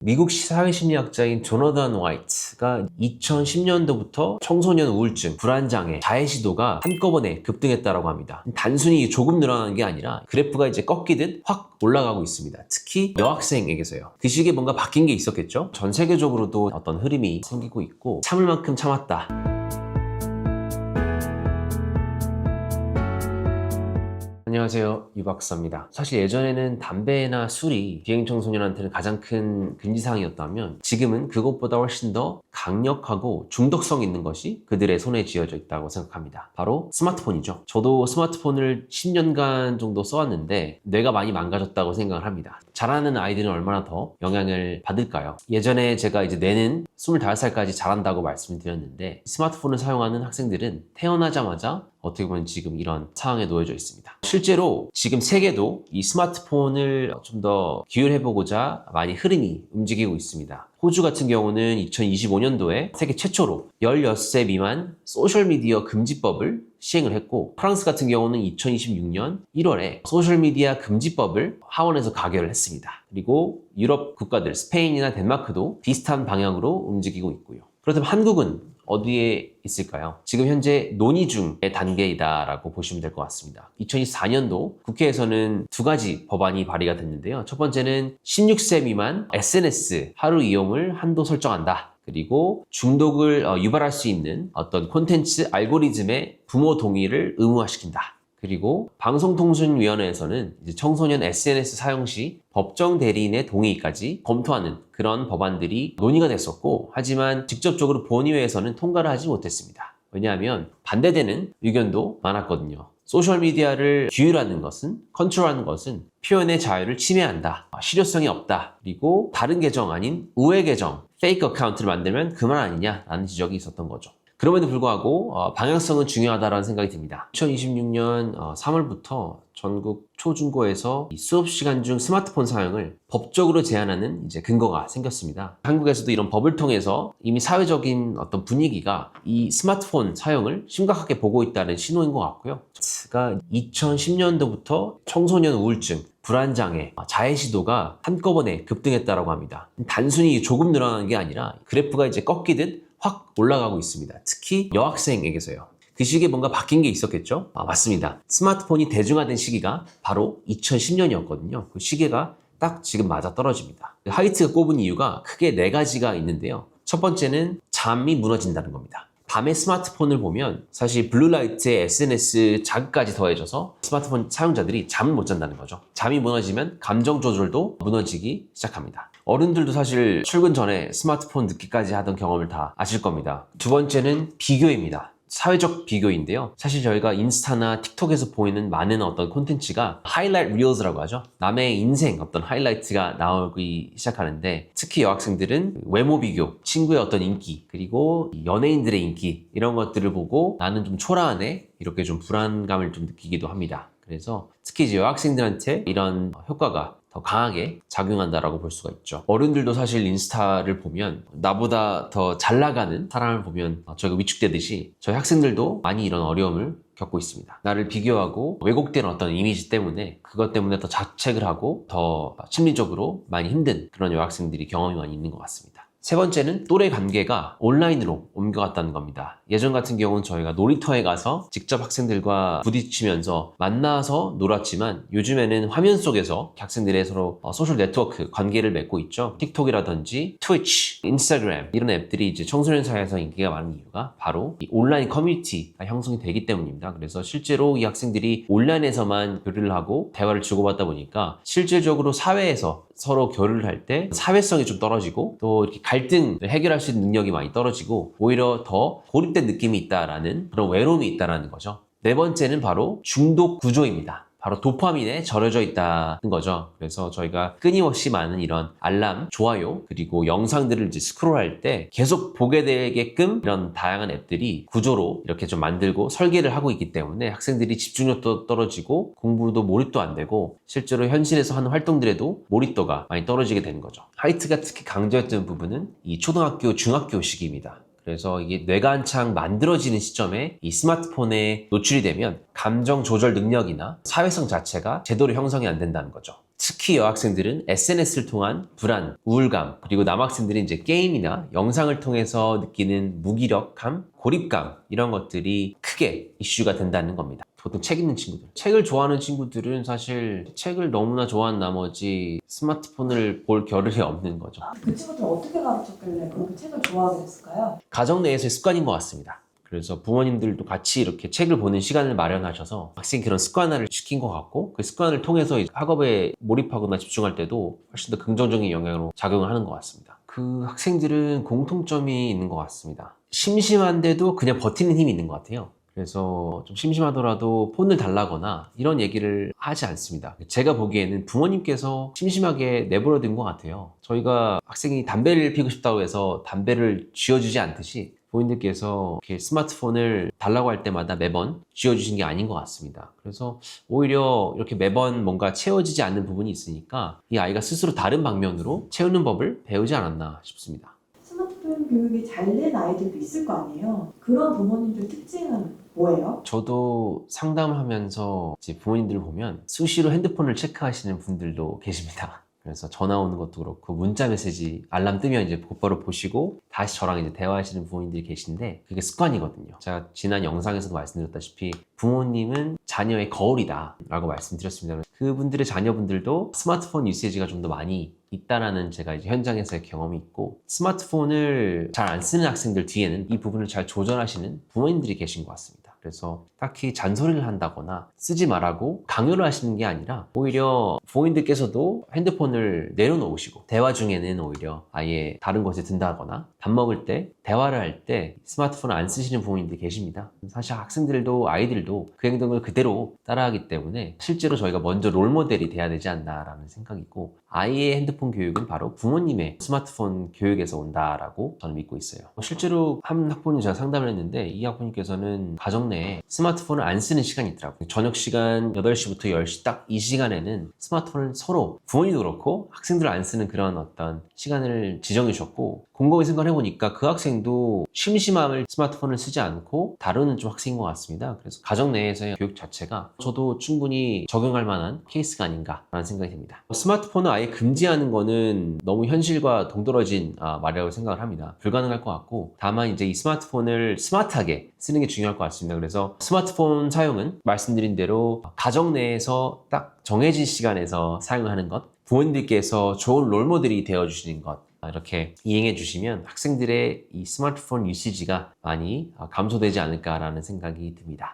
미국 사회심리학자인 조너단 화이트가 2010년도부터 청소년 우울증, 불안장애, 자해시도가 한꺼번에 급등했다고 합니다. 단순히 조금 늘어나는 게 아니라 그래프가 이제 꺾이듯 확 올라가고 있습니다. 특히 여학생에게서요. 그 시기에 뭔가 바뀐 게 있었겠죠? 전 세계적으로도 어떤 흐름이 생기고 있고 참을 만큼 참았다. 안녕하세요, 유 박사입니다. 사실 예전에는 담배나 술이 비행 청소년한테는 가장 큰 금지사항이었다면 지금은 그것보다 훨씬 더 강력하고 중독성 있는 것이 그들의 손에 쥐어져 있다고 생각합니다. 바로 스마트폰이죠. 저도 스마트폰을 10년간 정도 써왔는데 뇌가 많이 망가졌다고 생각을 합니다. 자라는 아이들은 얼마나 더 영향을 받을까요? 예전에 제가 이제 뇌는 25살까지 자란다고 말씀드렸는데 스마트폰을 사용하는 학생들은 태어나자마자 어떻게 보면 지금 이런 상황에 놓여져 있습니다. 실제로 지금 세계도 이 스마트폰을 좀 더 기울여보고자 많이 흐름이 움직이고 있습니다. 호주 같은 경우는 2025년도에 세계 최초로 16세 미만 소셜미디어 금지법을 시행을 했고, 프랑스 같은 경우는 2026년 1월에 소셜미디어 금지법을 하원에서 가결을 했습니다. 그리고 유럽 국가들, 스페인이나 덴마크도 비슷한 방향으로 움직이고 있고요. 그렇다면 한국은 어디에 있을까요? 지금 현재 논의 중의 단계이다라고 보시면 될 것 같습니다. 2024년도 국회에서는 두 가지 법안이 발의가 됐는데요. 첫 번째는 16세 미만 SNS 하루 이용을 한도 설정한다. 그리고 중독을 유발할 수 있는 어떤 콘텐츠 알고리즘의 부모 동의를 의무화시킨다. 그리고 방송통신위원회에서는 이제 청소년 SNS 사용 시 법정 대리인의 동의까지 검토하는 그런 법안들이 논의가 됐었고, 하지만 직접적으로 본의회에서는 통과를 하지 못했습니다. 왜냐하면 반대되는 의견도 많았거든요. 소셜미디어를 규율하는 것은, 컨트롤하는 것은 표현의 자유를 침해한다, 실효성이 없다, 그리고 다른 계정 아닌 우회 계정, 페이크 어카운트를 만들면 그만 아니냐라는 지적이 있었던 거죠. 그럼에도 불구하고 방향성은 중요하다는 생각이 듭니다. 2026년 3월부터 전국 초중고에서 수업 시간 중 스마트폰 사용을 법적으로 제한하는 이제 근거가 생겼습니다. 한국에서도 이런 법을 통해서 이미 사회적인 어떤 분위기가 이 스마트폰 사용을 심각하게 보고 있다는 신호인 것 같고요. 2010년도부터 청소년 우울증, 불안장애, 자해시도가 한꺼번에 급등했다고 합니다. 단순히 조금 늘어나는 게 아니라 그래프가 이제 꺾이듯 확 올라가고 있습니다. 특히 여학생에게서요. 그 시기에 뭔가 바뀐 게 있었겠죠? 맞습니다. 스마트폰이 대중화된 시기가 바로 2010년이었거든요. 그 시기가 딱 지금 맞아 떨어집니다. 화이트가 꼽은 이유가 크게 4가지가 있는데요. 첫 번째는 잠이 무너진다는 겁니다. 밤에 스마트폰을 보면 사실 블루라이트에 SNS 자극까지 더해져서 스마트폰 사용자들이 잠을 못 잔다는 거죠. 잠이 무너지면 감정 조절도 무너지기 시작합니다. 어른들도 사실 출근 전에 스마트폰 듣기까지 하던 경험을 다 아실 겁니다. 두 번째는 비교입니다. 사회적 비교인데요. 사실 저희가 인스타나 틱톡에서 보이는 많은 어떤 콘텐츠가 하이라이트 릴즈라고 하죠. 남의 인생 어떤 하이라이트가 나오기 시작하는데, 특히 여학생들은 외모 비교, 친구의 어떤 인기, 그리고 연예인들의 인기, 이런 것들을 보고 나는 좀 초라하네, 이렇게 좀 불안감을 좀 느끼기도 합니다. 그래서 특히 이제 여학생들한테 이런 효과가 더 강하게 작용한다라고 볼 수가 있죠. 어른들도 사실 인스타를 보면 나보다 더 잘 나가는 사람을 보면 저희가 위축되듯이 저희 학생들도 많이 이런 어려움을 겪고 있습니다. 나를 비교하고 왜곡된 어떤 이미지 때문에 그것 때문에 더 자책을 하고 더 심리적으로 많이 힘든 그런 여학생들이 경험이 많이 있는 것 같습니다. 세 번째는 또래 관계가 온라인으로 옮겨갔다는 겁니다. 예전 같은 경우는 저희가 놀이터에 가서 직접 학생들과 부딪히면서 만나서 놀았지만 요즘에는 화면 속에서 학생들의 서로 소셜 네트워크 관계를 맺고 있죠. 틱톡이라든지 트위치, 인스타그램 이런 앱들이 이제 청소년 사회에서 인기가 많은 이유가 바로 이 온라인 커뮤니티가 형성이 되기 때문입니다. 그래서 실제로 이 학생들이 온라인에서만 교류를 하고 대화를 주고받다 보니까 실질적으로 사회에서 서로 교류를 할 때 사회성이 좀 떨어지고 또 이렇게 갈등을 해결할 수 있는 능력이 많이 떨어지고 오히려 더 고립된 느낌이 있다라는 그런 외로움이 있다라는 거죠. 네 번째는 바로 중독 구조입니다. 바로 도파민에 절여져 있다는 거죠. 그래서 저희가 끊임없이 많은 이런 알람, 좋아요, 그리고 영상들을 이제 스크롤할 때 계속 보게 되게끔 이런 다양한 앱들이 구조로 이렇게 좀 만들고 설계를 하고 있기 때문에 학생들이 집중력도 떨어지고 공부도 몰입도 안 되고 실제로 현실에서 하는 활동들에도 몰입도가 많이 떨어지게 되는 거죠. 화이트가 특히 강조했던 부분은 이 초등학교, 중학교 시기입니다. 그래서 이게 뇌가 한창 만들어지는 시점에 이 스마트폰에 노출이 되면 감정 조절 능력이나 사회성 자체가 제대로 형성이 안 된다는 거죠. 특히 여학생들은 SNS를 통한 불안, 우울감, 그리고 남학생들은 이제 게임이나 영상을 통해서 느끼는 무기력함, 고립감 이런 것들이 크게 이슈가 된다는 겁니다. 보통 책 읽는 친구들. 책을 좋아하는 친구들은 사실 책을 너무나 좋아한 나머지 스마트폰을 볼 겨를이 없는 거죠. 그 친구들 어떻게 가르쳤길래 그렇게 책을 좋아하게 됐을까요? 가정 내에서의 습관인 것 같습니다. 그래서 부모님들도 같이 이렇게 책을 보는 시간을 마련하셔서 학생이 그런 습관화를 시킨 것 같고 그 습관을 통해서 이제 학업에 몰입하거나 집중할 때도 훨씬 더 긍정적인 영향으로 작용을 하는 것 같습니다. 그 학생들은 공통점이 있는 것 같습니다. 심심한데도 그냥 버티는 힘이 있는 것 같아요. 그래서 좀 심심하더라도 폰을 달라거나 이런 얘기를 하지 않습니다. 제가 보기에는 부모님께서 심심하게 내버려둔 것 같아요. 저희가 학생이 담배를 피우고 싶다고 해서 담배를 쥐어주지 않듯이 부모님들께서 이렇게 스마트폰을 달라고 할 때마다 매번 쥐어주신 게 아닌 것 같습니다. 그래서 오히려 이렇게 매번 뭔가 채워지지 않는 부분이 있으니까 이 아이가 스스로 다른 방면으로 채우는 법을 배우지 않았나 싶습니다. 스마트폰 교육이 잘 된 아이들도 있을 거 아니에요? 그런 부모님들 특징은 뭐예요? 저도 상담을 하면서 이제 부모님들을 보면 수시로 핸드폰을 체크하시는 분들도 계십니다. 그래서 전화 오는 것도 그렇고 문자 메시지 알람 뜨면 이제 곧바로 보시고 다시 저랑 이제 대화하시는 부모님들이 계신데 그게 습관이거든요. 제가 지난 영상에서도 말씀드렸다시피 부모님은 자녀의 거울이다 라고 말씀드렸습니다. 그분들의 자녀분들도 스마트폰 유세지가 좀 더 많이 있다라는 제가 이제 현장에서의 경험이 있고 스마트폰을 잘 안 쓰는 학생들 뒤에는 이 부분을 잘 조절하시는 부모님들이 계신 것 같습니다. 그래서 딱히 잔소리를 한다거나 쓰지 말라고 강요를 하시는 게 아니라 오히려 부모님들께서도 핸드폰을 내려놓으시고 대화 중에는 오히려 아예 다른 곳에 든다거나 밥 먹을 때 대화를 할 때 스마트폰을 안 쓰시는 부모님들이 계십니다. 사실 학생들도 아이들도 그 행동을 그대로 따라하기 때문에 실제로 저희가 먼저 롤모델이 돼야 되지 않나라는 생각이고 아이의 핸드폰 교육은 바로 부모님의 스마트폰 교육에서 온다라고 저는 믿고 있어요. 실제로 한 학부모님 제가 상담을 했는데 이 학부모님께서는 가정 내에 스마트폰을 안 쓰는 시간이 있더라고요. 저녁 시간 8시부터 10시 딱 이 시간에는 스마트폰을 서로 부모님도 그렇고 학생들 안 쓰는 그런 어떤 시간을 지정해 주셨고 곰곰이 생각을 해보니까 그 학생도 심심함을 스마트폰을 쓰지 않고 다루는 좀 학생인 것 같습니다. 그래서 가정 내에서의 교육 자체가 저도 충분히 적용할 만한 케이스가 아닌가라는 생각이 듭니다. 스마트폰을 아예 금지하는 거는 너무 현실과 동떨어진 말이라고 생각을 합니다. 불가능할 것 같고 다만 이제 이 스마트폰을 스마트하게 쓰는 게 중요할 것 같습니다. 그래서 스마트폰 사용은 말씀드린 대로 가정 내에서 딱 정해진 시간에서 사용하는 것, 부모님들께서 좋은 롤모델이 되어주시는 것 이렇게 이행해 주시면 학생들의 이 스마트폰 유시지가 많이 감소되지 않을까라는 생각이 듭니다.